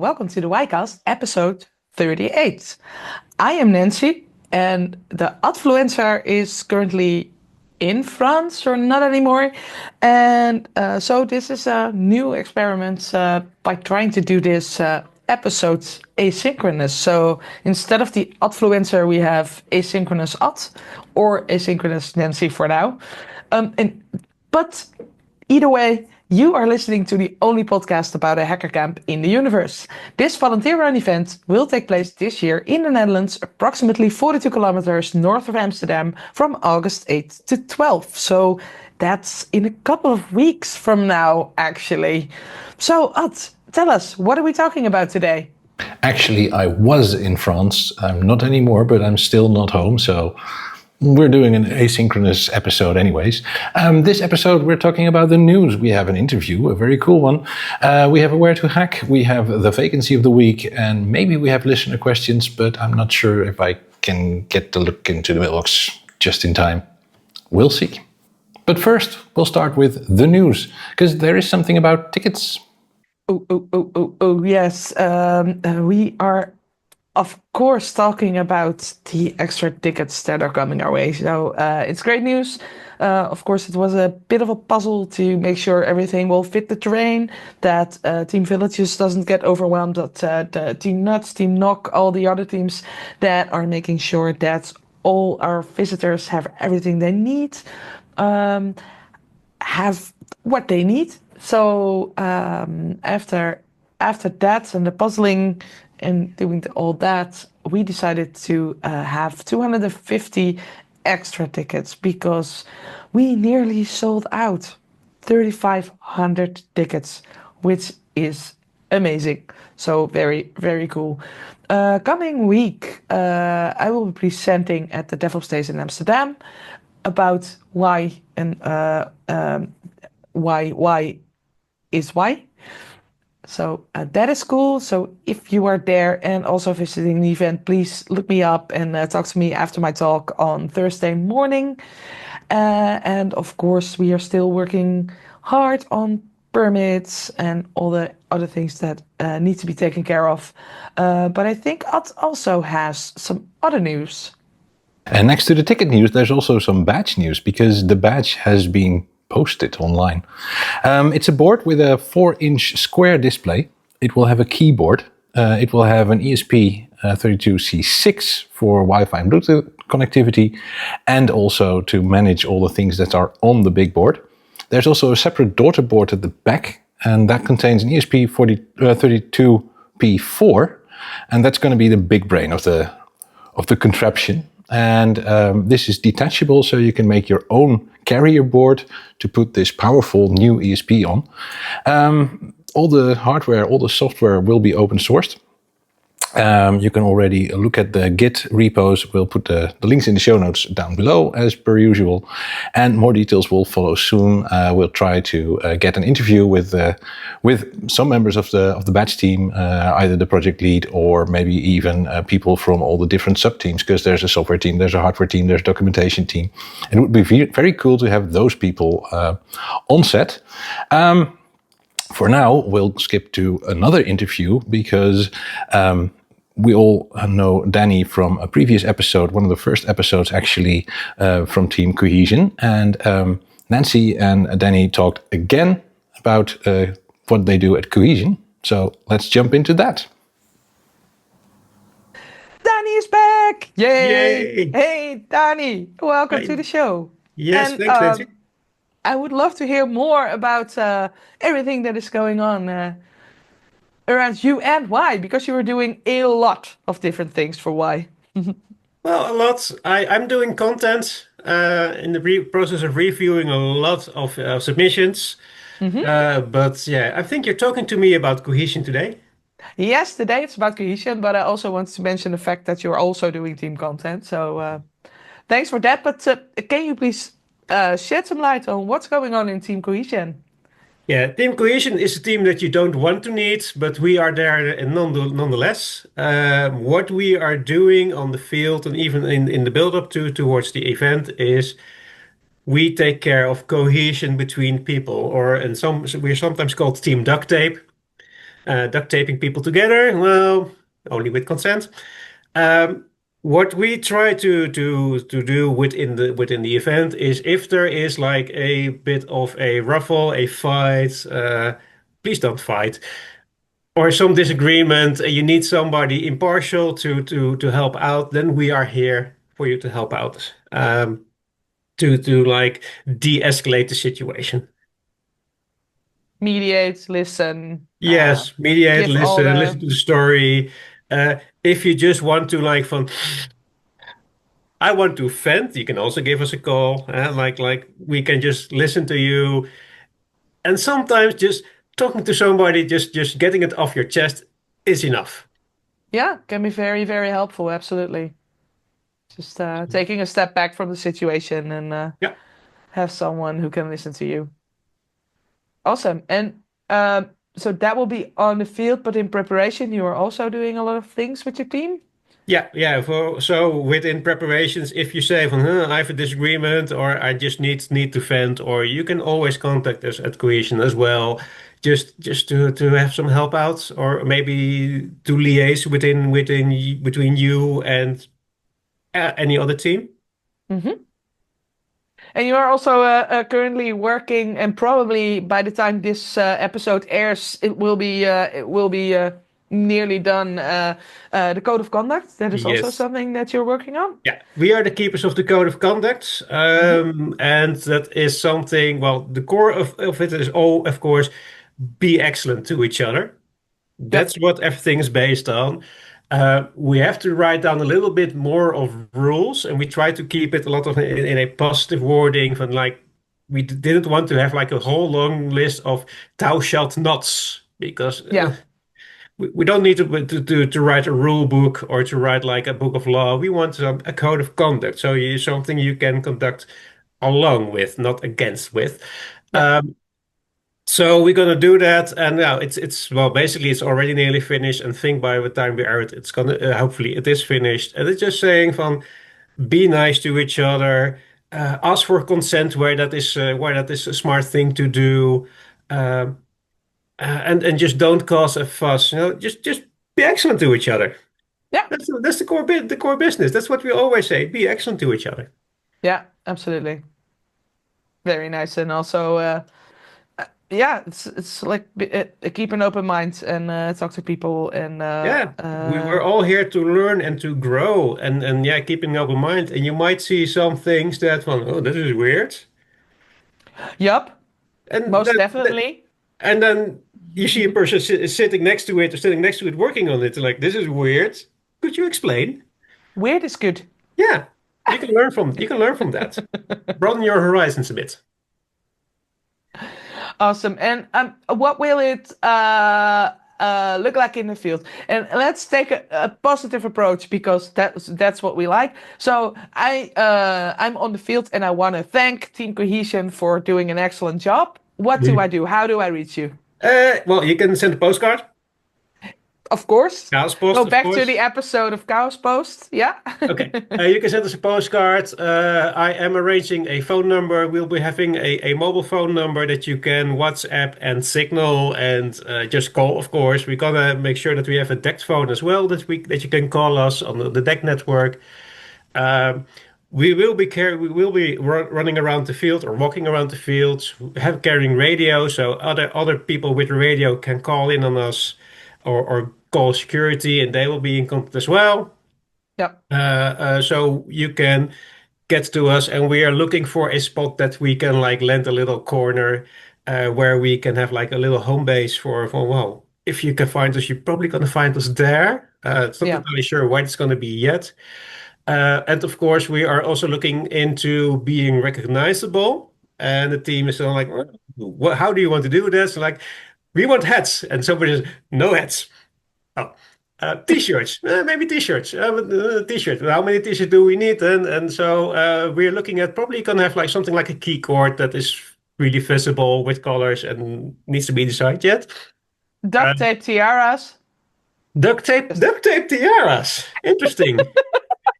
welcome to the Whycast, episode 38. I am Nancy, and the influencer is currently in France, or not anymore. And so this is a new experiment by trying to do this episodes asynchronous. So instead of the influencer, we have asynchronous or asynchronous Nancy for now. But either way, you are listening to the only podcast about a hacker camp in the universe. This volunteer-run event will take place this year in the Netherlands, approximately 42 kilometers north of Amsterdam, from August 8th to 12th. So that's in a couple of weeks from now, actually. So, Ad, tell us, what are we talking about today? Actually, I was in France. I'm not anymore, but I'm still not home, so we're doing an asynchronous episode anyways. This episode, we're talking about the news. We have an interview, a very cool one. We have a Where to Hack. We have the vacancy of the week, and maybe we have listener questions, but I'm not sure if I can get to look into the mailbox just in time. We'll see. But first, we'll start with the news, because there is something about tickets. Yes. We are, of course, talking about the extra tickets that are coming our way. So it's great news. Of course, it was a bit of a puzzle to make sure everything will fit the terrain, that Team Villages doesn't get overwhelmed, that the Team Nuts, Team Knock, all the other teams that are making sure that all our visitors have everything they need, have what they need. So after that and the puzzling and doing all that, we decided to have 250 extra tickets because we nearly sold out 3,500 tickets, which is amazing. So very, very cool. Coming week, I will be presenting at the DevOps Days in Amsterdam about why and why is why. So that is cool. So if you are there and also visiting the event, please look me up and talk to me after my talk on Thursday morning. And of course, we are still working hard on permits and all the other things that need to be taken care of. But I think Ad also has some other news. And next to the ticket news, there's also some badge news, because the badge has been posted online. It's a board with a 4-inch square display. It will have a keyboard. It will have an ESP32C6 for Wi-Fi and Bluetooth connectivity, and also to manage all the things that are on the big board. There's also a separate daughter board at the back, and that contains an ESP32P4, and that's going to be the big brain of the contraption. And this is detachable, so you can make your own carrier board to put this powerful new ESP on. All the hardware, all the software will be open sourced. You can already look at the Git repos. We'll put the links in the show notes down below, as per usual. And more details will follow soon. We'll try to get an interview with some members of the batch team, either the project lead or maybe even people from all the different sub-teams, because there's a software team, there's a hardware team, there's a documentation team. And it would be very cool to have those people on set. For now, we'll skip to another interview because we all know Danny from a previous episode, one of the first episodes actually, from Team Cohesion. And Nancy and Danny talked again about what they do at Cohesion. So let's jump into that. Danny is back! Yay! Yay! Hey, Danny, welcome to the show. Yes, And, thanks, Nancy. I would love to hear more about everything that is going on around you and Why, because you are doing a lot of different things for Why. Well, a lot. I'm doing content in the process of reviewing a lot of submissions. But yeah, I think you're talking to me about Cohesion today. Yes, today it's about Cohesion, but I also want to mention the fact that you're also doing team content. So thanks for that. But can you please shed some light on what's going on in Team Cohesion? Yeah, Team Cohesion is a team that you don't want to need, but we are there nonetheless. What we are doing on the field and even in the build-up towards the event is we take care of cohesion between people, we're sometimes called Team Duct Tape. Duct taping people together, well, only with consent. Um, what we try to do within the event is if there is like a bit of a ruffle, a fight, please don't fight, or some disagreement, and you need somebody impartial to help out, then we are here for you to help out. To like de-escalate the situation. Mediate, listen, Yes, mediate, give all listen the to the story. If you just want to like fun, I want to vent, you can also give us a call. Like we can just listen to you. And sometimes just talking to somebody, just getting it off your chest is enough. yeah, can be very, very helpful. Absolutely. Just taking a step back from the situation and Yeah. have someone who can listen to you. Awesome. And so that will be on the field, but in preparation, you are also doing a lot of things with your team. Yeah. So within preparations, if you say from, I have a disagreement or I just need to vent, or you can always contact us at Cohesion as well, just to have some help out, or maybe to liaise between you and any other team. Mm-hmm. And you are also currently working, and probably by the time this episode airs, it will be nearly done. The code of conduct. That is also Yes. something that you're working on. Yeah, we are the keepers of the code of conduct, Mm-hmm. and that is something. Well, the core of it is all, of course, be excellent to each other. Yep. That's what everything is based on. We have to write down a little bit more of rules, and we try to keep it a lot of in a positive wording. From like, we didn't want to have like a whole long list of "thou shalt nots" because Yeah. we don't need to write a rule book or to write like a book of law. We want a code of conduct, so something you can conduct along with, not against with. Yep. So we're gonna do that, and now it's well, basically it's already nearly finished. And think by the time we air it, it's gonna hopefully it is finished. And it's just saying from be nice to each other, ask for consent where that is a smart thing to do, um, and just don't cause a fuss. Just be excellent to each other. Yeah. That's the core business. That's what we always say. Be excellent to each other. Yeah. Absolutely. Very nice, and also yeah, it's like keep an open mind and talk to people and Yeah, we're all here to learn and to grow, and yeah, keeping an open mind. And you might see some things that from, oh, this is weird, yup, and most definitely. and then you see a person sitting next to it or sitting next to it working on it. Like, this is weird. Could you explain? Weird is good. Yeah, you can learn from that. Broaden your horizons a bit. Awesome. And what will it look like in the field? And let's take a positive approach because that's what we like. So I'm on the field and I want to thank Team Cohesion for doing an excellent job. What do I do? How do I reach you? Well, you can send a postcard. Of course. Chaos Post, Go of back to course. the episode of Chaos Post. Yeah. Okay, you can send us a postcard. I am arranging a phone number. We'll be having a mobile phone number that you can WhatsApp and Signal and just call. Of course, we're gonna make sure that we have a DECT phone as well that you can call us on the DECT network. Um, we will be running around the field or walking around the fields, have carrying radio, so other people with radio can call in on us or call security, and they will be in contact as well. Yep. So you can get to us, and we are looking for a spot that we can like lend a little corner where we can have like a little home base for well, if you can find us, you're probably gonna find us there. It's not Yeah. entirely sure where it's gonna be yet. And of course, we are also looking into being recognizable. And the team is like, how do you want to do this? Like, we want hats, and somebody says, no hats. Oh, t-shirts, maybe t-shirts. T-shirt. How many t-shirts do we need? And so we're looking at probably gonna have like something like a key cord that is really visible with colors and needs to be decided yet. Uh, Duct tape tiaras. duct tape tiaras. Interesting.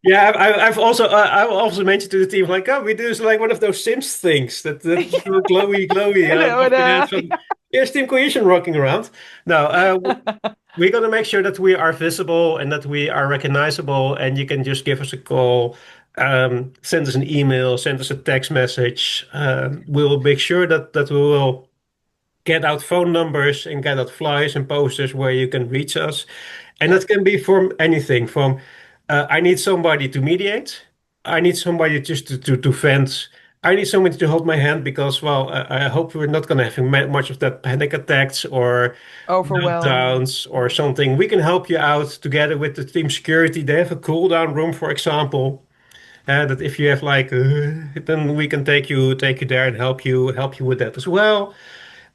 Yeah, I've also mentioned to the team like, oh, we do like one of those Sims things that glowy You know, popping out from. Here's Team Cohesion rocking around. No, we're going to make sure that we are visible and that we are recognizable, and you can just give us a call, send us an email, send us a text message. We'll make sure that we will get out phone numbers and get out flyers and posters where you can reach us. And Yeah. that can be from anything from I need somebody to mediate. I need somebody just to vent. I need somebody to hold my hand because, well, I hope we're not going to have much of that panic attacks or Overwhelm. meltdowns or something. We can help you out together with the team security. They have a cool down room, for example, that if you have like, then we can take you there and help you with that as well.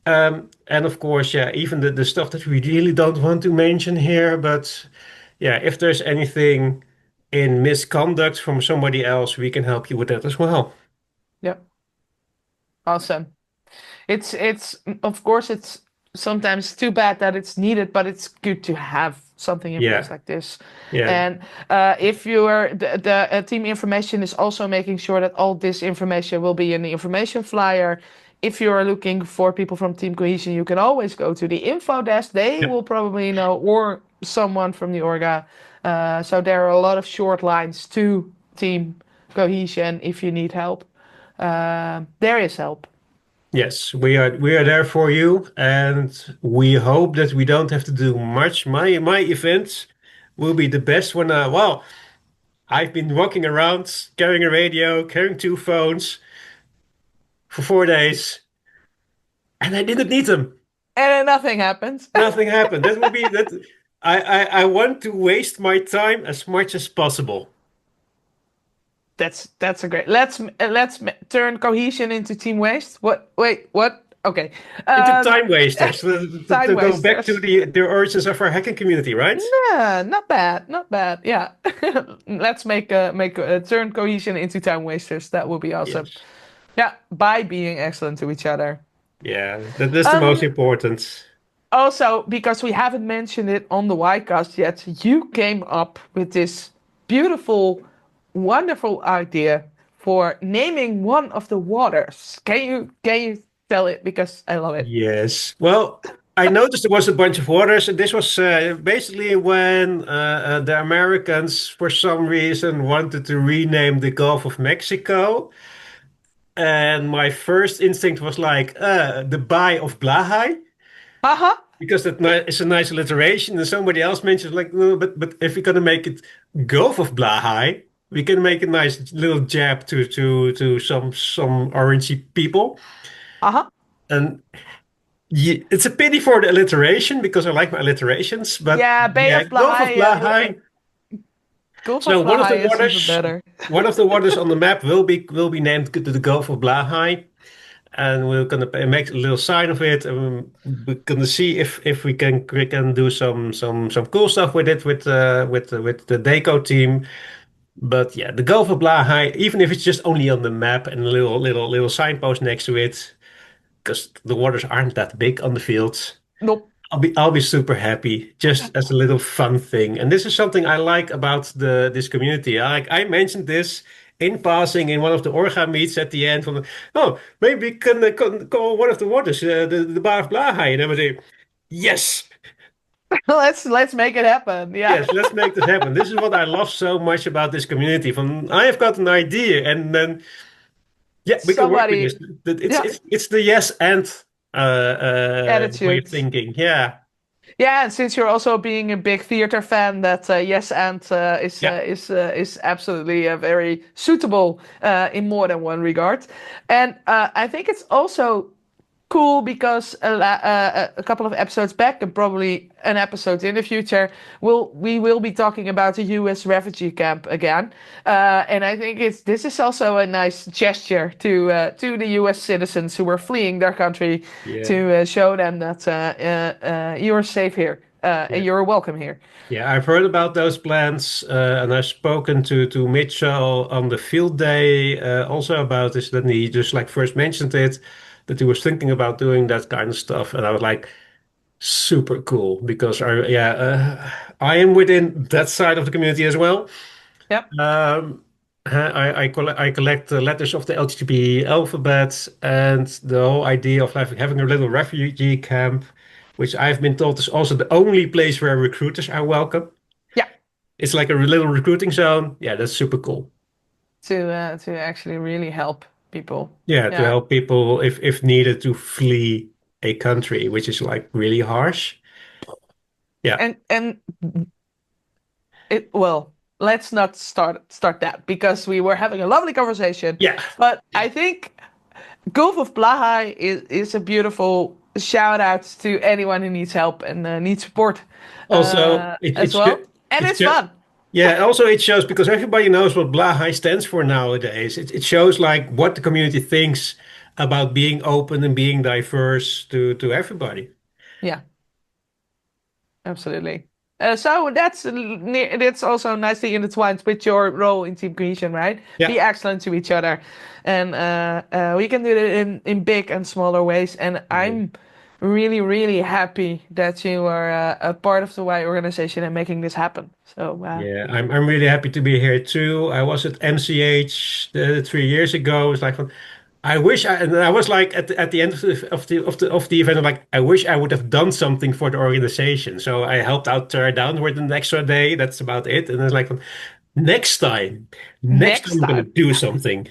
And of course, yeah, even the stuff that we really don't want to mention here, but yeah, if there's anything in misconduct from somebody else, we can help you with that as well. Yeah. Awesome. It's of course it's sometimes too bad that it's needed, but it's good to have something in place Yeah, like this. yeah, And if you are the team information is also making sure that all this information will be in the information flyer. If you are looking for people from Team Cohesion, you can always go to the info desk. They yeah. will probably know, or someone from the orga. So there are a lot of short lines to Team Cohesion if you need help. There is help. Yes, we are there for you, and we hope that we don't have to do much. My events will be the best when well, I've been walking around carrying a radio, carrying two phones for 4 days, and I didn't need them. And then nothing happens. Nothing happened. That would be that. I want to waste my time as much as possible That's a great. Let's turn cohesion into team waste. What? Wait, what? Okay. into Um, time wasters. To time go back to wasters. the origins of our hacking community, right? Yeah, not bad, not bad. Yeah, let's make a turn cohesion into time wasters. That would be awesome. Yes. Yeah, by being excellent to each other. Yeah, that's the most Um, important. Also, because we haven't mentioned it on the Whycast yet, you came up with this beautiful, wonderful idea for naming one of the waters. Can you tell it because I love it? Yes. Well, I noticed there was a bunch of waters, and this was basically when the Americans, for some reason, wanted to rename the Gulf of Mexico. And my first instinct was like, the Bay of Blaahai. Haha. Because it's a nice alliteration, and somebody else mentions like, no, but if we're gonna make it Gulf of Blaahai, we can make a nice little jab to some orangey people. Haha. And it's a pity for the alliteration because I like my alliterations, but Yeah, Bay yeah, of Gulf of Lahai. Blaahai. Gulf So of Lahai is even better. one of the waters on the map will be named the Gulf of Blaahai. And we're gonna make a little sign of it, and we're gonna see if we can do some cool stuff with it with the Deco team. But yeah, the Gulf of Blaahai, even if it's just only on the map and a little signpost next to it, because the waters aren't that big on the fields. Nope. I'll be super happy just as a little fun thing. And this is something I like about this community. I mentioned this in passing in one of the Orga meets at the end. From oh, maybe we can call one of the waters the Bar of Blaahai, and everybody. Yes, Let's make it happen. Yeah. yes, let's make this happen. This is what I love so much about this community. From I have got an idea, and then yeah, we can work with this. Somebody. It's Yeah. it's it's the yes and way of Attitude. thinking. Yeah, Yeah, and since you're also being a big theater fan, that yes and yeah. is absolutely very suitable in more than one regard, and I think it's also cool because a couple of episodes back and probably an episode in the future, we will be talking about the U.S. refugee camp again, and I think this is also a nice gesture to the U.S. citizens who are fleeing their country Yeah. to show them that you're safe here Yeah. and you're welcome here. Yeah, I've heard about those plans, and I've spoken to Mitchell on the field day also about this. Then he just like first mentioned it, that he was thinking about doing that kind of stuff, and I was like, super cool because I am within that side of the community as well. Yep. Um, I collect the letters of the LGB alphabet, and the whole idea of having a little refugee camp, which I've been told is also the only place where recruiters are welcome. Yeah, It's like a little recruiting zone. Yeah, that's super cool. to actually really help people. Yeah, to Yeah, help people if needed to flee a country, which is like really harsh. Yeah. and well, let's not start that because we were having a lovely conversation. Yeah. But I think Gulf of Blaha is a beautiful shout out to anyone who needs help and needs support Also, as well. And it's fun. Yeah, also it shows because everybody knows what WHY stands for nowadays. It shows like what the community thinks about being open and being diverse to everybody. Yeah, absolutely. So that's also nicely intertwined with your role in team cohesion, right? Yeah. Be excellent to each other, and we can do it in big and smaller ways. And I'm really, really happy that you are a part of the Y organization and making this happen. So Yeah, I'm really happy to be here too. I was at MCH 3 years ago. It's like, and I was like at the end of the event, I'm like, I wish I would have done something for the organization. So I helped out tear down with an extra day. That's about it. And it's like, next time, next I'm gonna time. do something.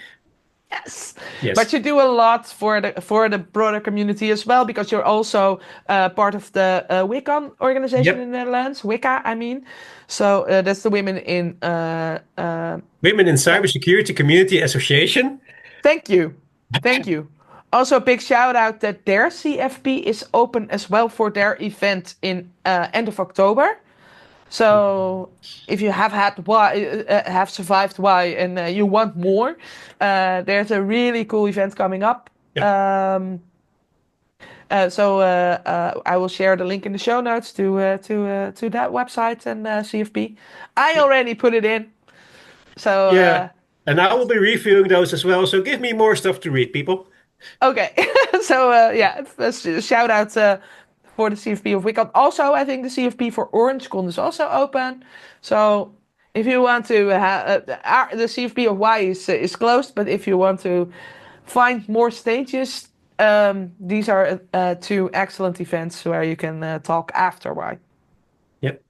Yes. Yes. But you do a lot for the broader community as well because you're also part of the WICAN organization Yep. in the Netherlands. WICA, I mean. So that's the Women in Women in Cybersecurity Community Association. Thank you. Thank you. Also, a big shout out that their CFP is open as well for their event in end of October. So if you have survived Y and you want more, there's a really cool event coming up. Yeah. So I will share the link in the show notes to that website and CFP. I already put it in. So Yeah. And I will be reviewing those as well. So give me more stuff to read, people. okay. So shout out for the CFP of WICAN. Also, I think the CFP for OrangeCon is also open. So if you want to the CFP of Y is closed, but if you want to find more stages, these are two excellent events where you can talk after Y. Yep.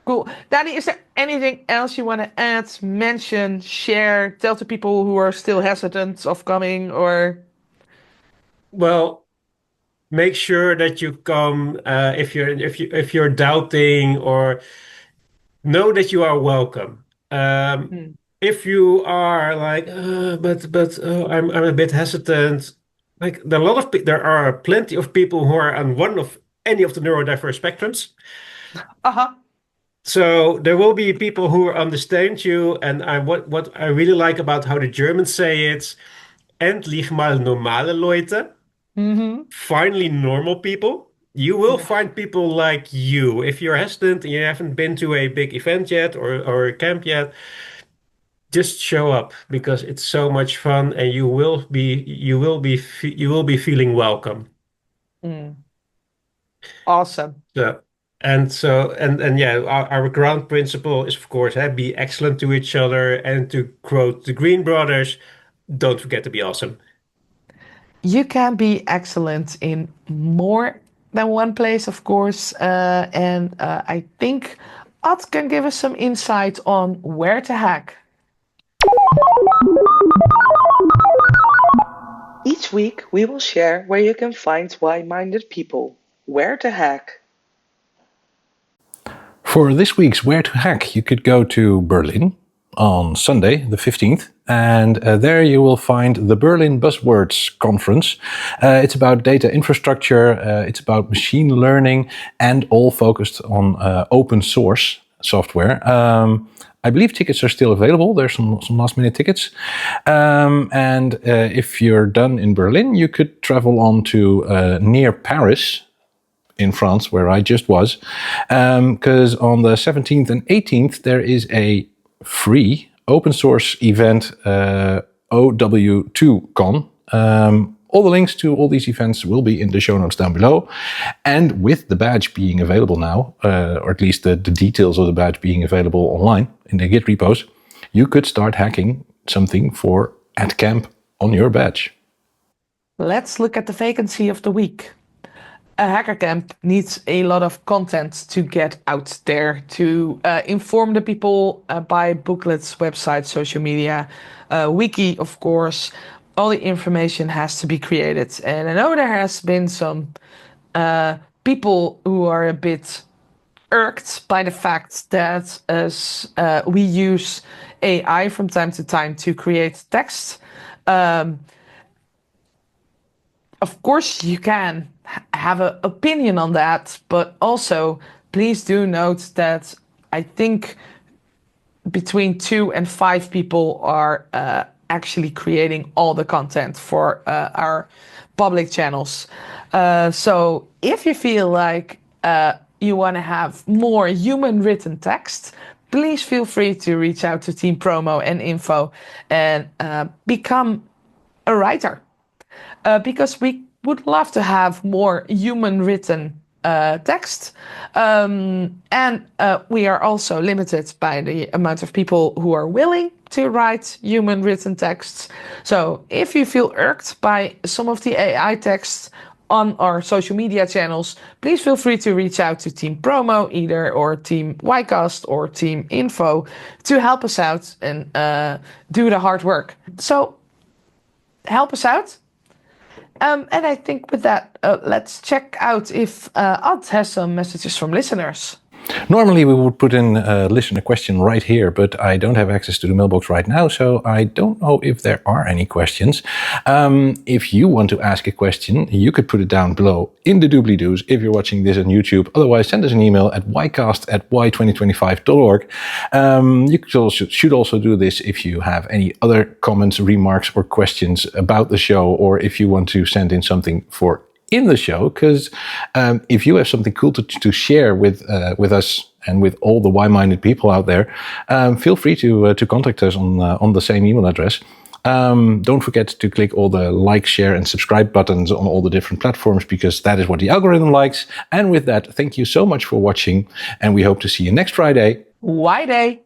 Cool. Danny, is there anything else you want to add, mention, share, tell to people who are still hesitant of coming or? Well, make sure that you come if you're doubting, or know that you are welcome. If you are like, I'm a bit hesitant. Like there are plenty of people who are on one of any of the neurodiverse spectrums. So there will be people who understand you, and what I really like about how the Germans say it, endlich mal normale Leute. Finally normal people. You will find people like you. If you're hesitant and you haven't been to a big event yet or a camp yet, just show up because it's so much fun, and you will be feeling welcome. Awesome. And yeah, our ground principle is, of course, be excellent to each other, and to quote the Green Brothers, don't forget to be awesome. You can be excellent in more than one place, of course, and I think Ad can give us some insight on where to hack. Each week we will share where you can find Y-minded people, where to hack. For this week's Where to Hack, you could go to Berlin on Sunday, the 15th, and there you will find the Berlin Buzzwords Conference. It's about data infrastructure, it's about machine learning, and all focused on open source software. I believe tickets are still available. There's some last minute tickets. And if you're done in Berlin, you could travel on to near Paris, in France, where I just was, because on the 17th and 18th there is a free open source event, OW2Con. All the links to all these events will be in the show notes down below, and with the badge being available now, or at least the details of the badge being available online in the Git repos, you could start hacking something for @camp on your badge. Let's look at the vacancy of the week. A hackercamp needs a lot of content to get out there to inform the people by booklets, websites, social media, wiki, of course. All the information has to be created. And I know there has been some people who are a bit irked by the fact that we use AI from time to time to create text. Of course, you can have an opinion on that, but also please do note that I think between 2 and 5 people are actually creating all the content for our public channels. So if you feel like you want to have more human written text, please feel free to reach out to Team Promo and Info and become a writer. Because we would love to have more human written text. And we are also limited by the amount of people who are willing to write human written texts. So if you feel irked by some of the AI texts on our social media channels, please feel free to reach out to Team Promo either, or Team Whycast or Team Info to help us out and do the hard work. So help us out. And I think with that, let's check out if Ad has some messages from listeners. Normally we would put in a listener question right here, but I don't have access to the mailbox right now, so I don't know if there are any questions. If you want to ask a question, you could put it down below in the doobly-doos if you're watching this on YouTube. Otherwise, send us an email at whycast@why2025.org. You should also do this if you have any other comments, remarks, or questions about the show, or if you want to send in something for in the show, because if you have something cool to share with us and with all the Y-minded people out there, feel free to contact us on the same email address. Don't forget to click all the like, share, and subscribe buttons on all the different platforms, because that is what the algorithm likes. And with that, thank you so much for watching, and we hope to see you next Friday. WHYday!